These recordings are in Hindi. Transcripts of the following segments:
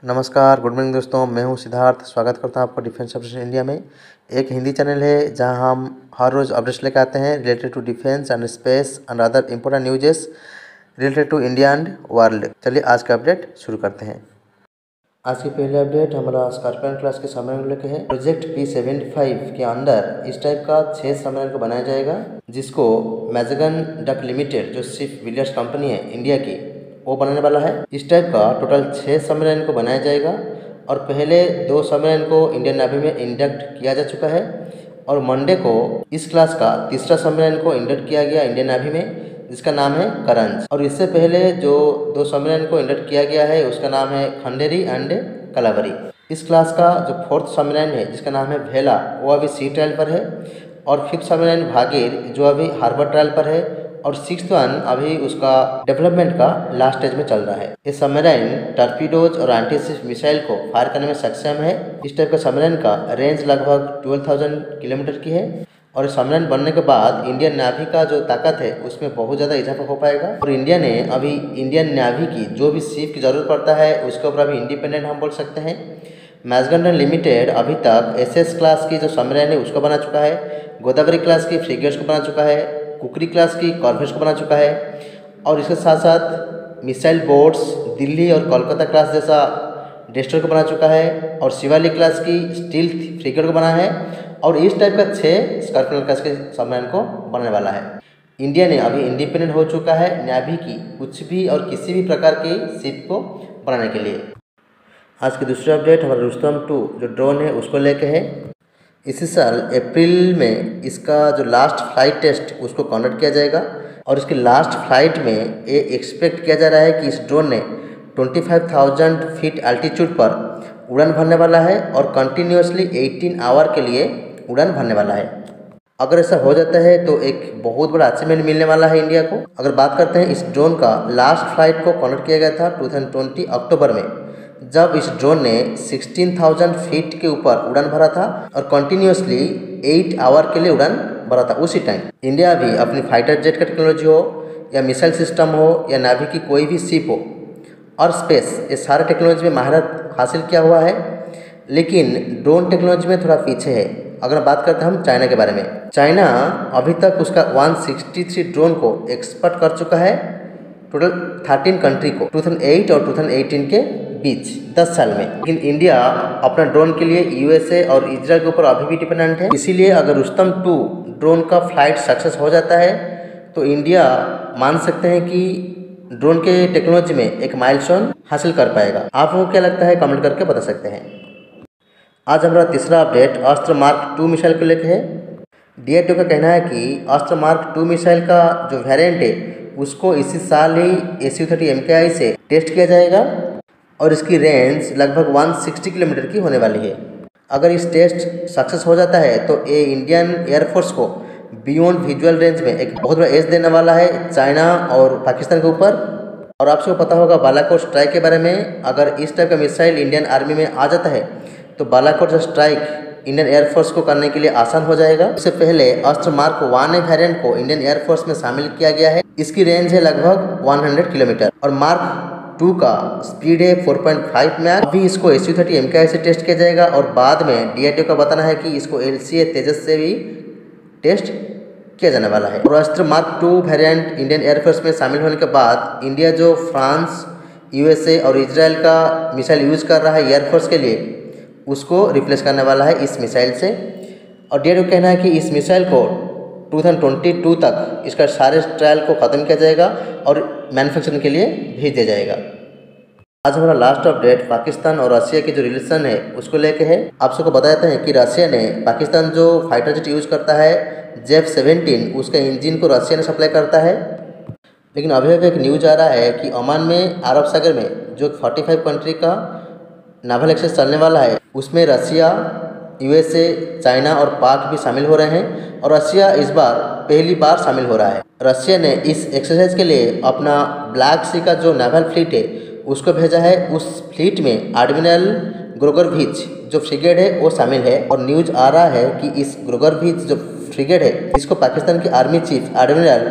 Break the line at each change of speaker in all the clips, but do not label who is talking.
नमस्कार, गुड मॉर्निंग दोस्तों। मैं हूं सिद्धार्थ। स्वागत करता हूं आपको डिफेंस ऑपरेशन इंडिया में। एक हिंदी चैनल है जहां हम हर रोज़ अपडेट्स लेकर आते हैं related to defence and space and other important newses related to India and world. चलिए आज का अपडेट शुरू करते हैं। आज की पहले अपडेट हमारा स्कॉर्पियन क्लास के सबमरीन लेके है। प्रोजेक्ट P75 के अंदर इस टाइप का 6 सबमरीन को बनाया जाएगा, जिसको मैजगन डक लिमिटेड जो शिप बिल्डर्स कंपनी है इंडिया की, वो बनाने वाला है। इस टाइप का टोटल 6 सबमरीन को बनाया जाएगा और पहले 2 सबमरीन को इंडियन नेवी में इंडक्ट किया जा चुका है और मंडे को इस क्लास का तीसरा सबमरीन को इंडक्ट किया गया इंडियन नेवी में, जिसका नाम है करंज। और इससे पहले जो 2 सबमरीन को इंडक्ट किया गया है उसका नाम है खंडेरी एंड कलावरी। इस क्लास का जो 4th सबमरीन है जिसका नाम है भेला, वो अभी सी ट्रायल पर है और 5th सबमरीन भागीर जो अभी हार्बर ट्रायल पर है और 6th वन अभी उसका डेवलपमेंट का लास्ट स्टेज में चल रहा है। ये सबमरीन टॉर्पीडोज और एंटी शिप मिसाइल को फायर करने में सक्षम है। इस टाइप का सबमरीन का रेंज लगभग 12,000 किलोमीटर की है और सबमरीन बनने के बाद इंडियन नेवी का जो ताकत है उसमें बहुत ज़्यादा इजाफा हो पाएगा। और इंडिया ने अभी इंडियन नेवी की जो भी शिप की ज़रूरत पड़ता है उसके ऊपर अभी इंडिपेंडेंट हम बोल सकते हैं। मैजगन लिमिटेड अभी तक SS क्लास की जो सबमरीन है उसको बना चुका है, गोदावरी क्लास की फ्रिगेट्स को बना चुका है, कुकरी क्लास की कॉर्वेट्स को बना चुका है और इसके साथ साथ मिसाइल बोट्स दिल्ली और कोलकाता क्लास जैसा डेस्ट्रॉयर को बना चुका है और शिवालिक क्लास की स्टील फ्रिगेट को बना है और इस टाइप का 6 स्कॉर्पियन क्लास के सबमरीन को बनने वाला है। इंडिया ने अभी इंडिपेंडेंट हो चुका है नेवी की कुछ भी और किसी भी प्रकार की शिप को बनाने के लिए। आज की दूसरी अपडेट हमारा रुस्तम 2 जो ड्रोन है उसको लेके है। इसी साल अप्रैल में इसका जो लास्ट फ्लाइट टेस्ट उसको कंडक्ट किया जाएगा और इसकी लास्ट फ्लाइट में ये एक्सपेक्ट किया जा रहा है कि इस ड्रोन ने 25,000 फीट अल्टीट्यूड पर उड़ान भरने वाला है और कंटिन्यूसली 18 आवर के लिए उड़ान भरने वाला है। अगर ऐसा हो जाता है तो एक बहुत बड़ा अचीवमेंट मिलने वाला है इंडिया को। अगर बात करते हैं इस ड्रोन का लास्ट फ्लाइट को कंडक्ट किया गया था 2020 अक्टूबर में, जब इस ड्रोन ने 16,000 फीट के ऊपर उड़ान भरा था और कंटिन्यूसली 8 आवर के लिए उड़ान भरा था। उसी टाइम इंडिया भी अपनी फाइटर जेट का टेक्नोलॉजी हो या मिसाइल सिस्टम हो या नावी की कोई भी शिप हो और स्पेस, ये सारे टेक्नोलॉजी में महारत हासिल किया हुआ है, लेकिन ड्रोन टेक्नोलॉजी में थोड़ा पीछे है। अगर बात करते हैं हम चाइना के बारे में, चाइना अभी तक उसका 163 ड्रोन को एक्सपोर्ट कर चुका है टोटल 13 कंट्री को 2008 और 2018 के बीच 10 साल में। लेकिन इंडिया अपना ड्रोन के लिए USA और इजराइल के ऊपर अभी भी डिपेंडेंट है। इसीलिए अगर रुस्तम 2 ड्रोन का फ्लाइट सक्सेस हो जाता है तो इंडिया मान सकते हैं कि ड्रोन के टेक्नोलॉजी में एक माइलस्टोन हासिल कर पाएगा। आपको क्या लगता है कमेंट करके बता सकते हैं। आज हमारा तीसरा अपडेट अस्त्र मार्क 2 मिसाइल को लेकर है। DRDO का कहना है कि अस्त्र मार्क 2 मिसाइल का जो वेरिएंट है उसको इसी साल ही SU-30 MKI से टेस्ट किया जाएगा और इसकी रेंज लगभग 160 किलोमीटर की होने वाली है। अगर इस टेस्ट सक्सेस हो जाता है तो ये इंडियन एयरफोर्स को बियॉन्ड विजुअल रेंज में एक बहुत बड़ा एज देने वाला है चाइना और पाकिस्तान के ऊपर। और आपको पता होगा बालाकोट स्ट्राइक के बारे में। अगर इस टाइप का मिसाइल इंडियन आर्मी में आ जाता है तो बालाकोट स्ट्राइक इंडियन एयरफोर्स को करने के लिए आसान हो जाएगा। इससे पहले अस्त्र मार्क 1 वेरिएंट को इंडियन एयरफोर्स में शामिल किया गया है। इसकी रेंज है लगभग 100 किलोमीटर और मार्क 2 का स्पीड है 4.5 मैच। अभी इसको SU-30 MKI से टेस्ट किया जाएगा और बाद में DRDO का बताना है कि इसको LCA तेजस से भी टेस्ट किया जाने वाला है। और अस्त्र मार्क 2 वेरिएंट इंडियन एयरफोर्स में शामिल होने के बाद इंडिया जो फ्रांस, USA और इजराइल का मिसाइल यूज कर रहा है एयरफोर्स के लिए, उसको रिप्लेस करने वाला है इस मिसाइल से। और DRDO कहना है कि इस मिसाइल को 2022 तक इसका सारे ट्रायल को ख़त्म किया जाएगा और मैन्युफैक्चरिंग के लिए भेज दिया जाएगा। आज हमारा लास्ट अपडेट पाकिस्तान और रशिया की जो रिलेशन है उसको लेके है। आप सबको बताते हैं कि रशिया ने पाकिस्तान जो फाइटर जेट यूज करता है JF-17, उसका इंजन को रशिया ने सप्लाई करता है। लेकिन अभी एक न्यूज आ रहा है कि ओमान में अरब सागर में जो 45 कंट्री का नावल एक्सचेंज चलने वाला है उसमें रशिया, USA, चाइना और पाक भी शामिल हो रहे हैं और रशिया इस बार पहली बार शामिल हो रहा है। रशिया ने इस एक्सरसाइज के लिए अपना ब्लैक सी का जो नेवल फ्लीट है उसको भेजा है। उस फ्लीट में एडमिरल ग्रोगोरविच जो फ्रिगेट है वो शामिल है और न्यूज आ रहा है कि इस ग्रोगोरविच जो फ्रिगेट है इसको पाकिस्तान की army chief admiral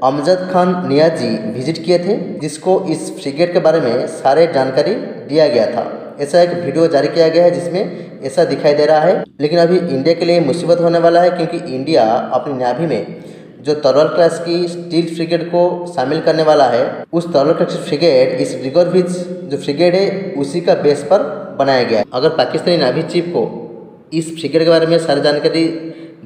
Amjad Khan Niazi visit किए थे, जिसको इस फ्रिगेट के बारे में सारे जानकारी दिया गया था। ऐसा एक वीडियो जारी किया गया है जिसमें ऐसा दिखाई दे रहा है। लेकिन अभी इंडिया के लिए मुसीबत होने वाला है, क्योंकि इंडिया अपनी नेवी में जो तलवार क्लास की स्टील फ्रिगेट को शामिल करने वाला है, उस तलवार क्लास फ्रिगेट इस रिगोरविच जो फ्रिगेट है उसी का बेस पर बनाया गया है। अगर पाकिस्तानी नेवी चीफ को इस फ्रिगेट के बारे में सारी जानकारी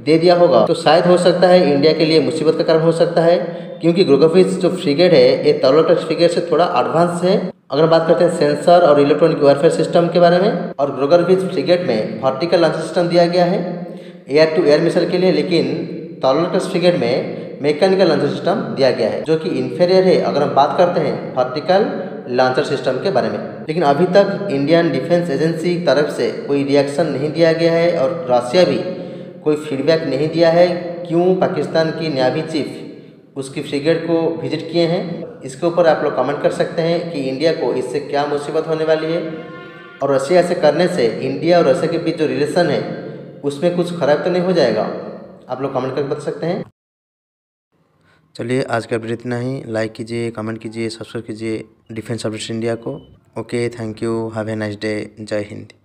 दे दिया होगा तो शायद हो सकता है इंडिया के लिए मुसीबत का कारण हो सकता है, क्योंकि ग्रोगोविच जो फ्रिगेट है ये तलवार क्लास फ्रिगेट से थोड़ा एडवांस है। अगर बात करते हैं सेंसर और इलेक्ट्रॉनिक वारफेयर सिस्टम के बारे में, और ग्रोगोविच फ्रिगेट में वर्टिकल लॉन्च सिस्टम दिया गया है एयर टू एयर मिसाइल के लिए, लेकिन तलवार क्लास फ्रिगेट में मैकेनिकल लॉन्चर सिस्टम दिया गया है जो कि इन्फीरियर है अगर हम बात करते हैं वर्टिकल लॉन्चर सिस्टम के बारे में। लेकिन अभी तक इंडियन डिफेंस एजेंसी की तरफ से कोई रिएक्शन नहीं दिया गया है और रशिया भी कोई फीडबैक नहीं दिया है क्यों पाकिस्तान की नेवी चीफ उसकी फ्रिगेट को विजिट किए हैं। इसके ऊपर आप लोग कमेंट कर सकते हैं कि इंडिया को इससे क्या मुसीबत होने वाली है, और रशिया ऐसे करने से इंडिया और रशिया के बीच जो रिलेशन है उसमें कुछ खराब तो नहीं हो जाएगा। आप लोग कमेंट करके बता सकते हैं। चलिए आज का अपडेट इतना ही। लाइक कीजिए, कमेंट कीजिए, सब्सक्राइब कीजिए डिफेंस अपडेट्स इंडिया को। Okay, thank you, have a nice day, जय हिंद।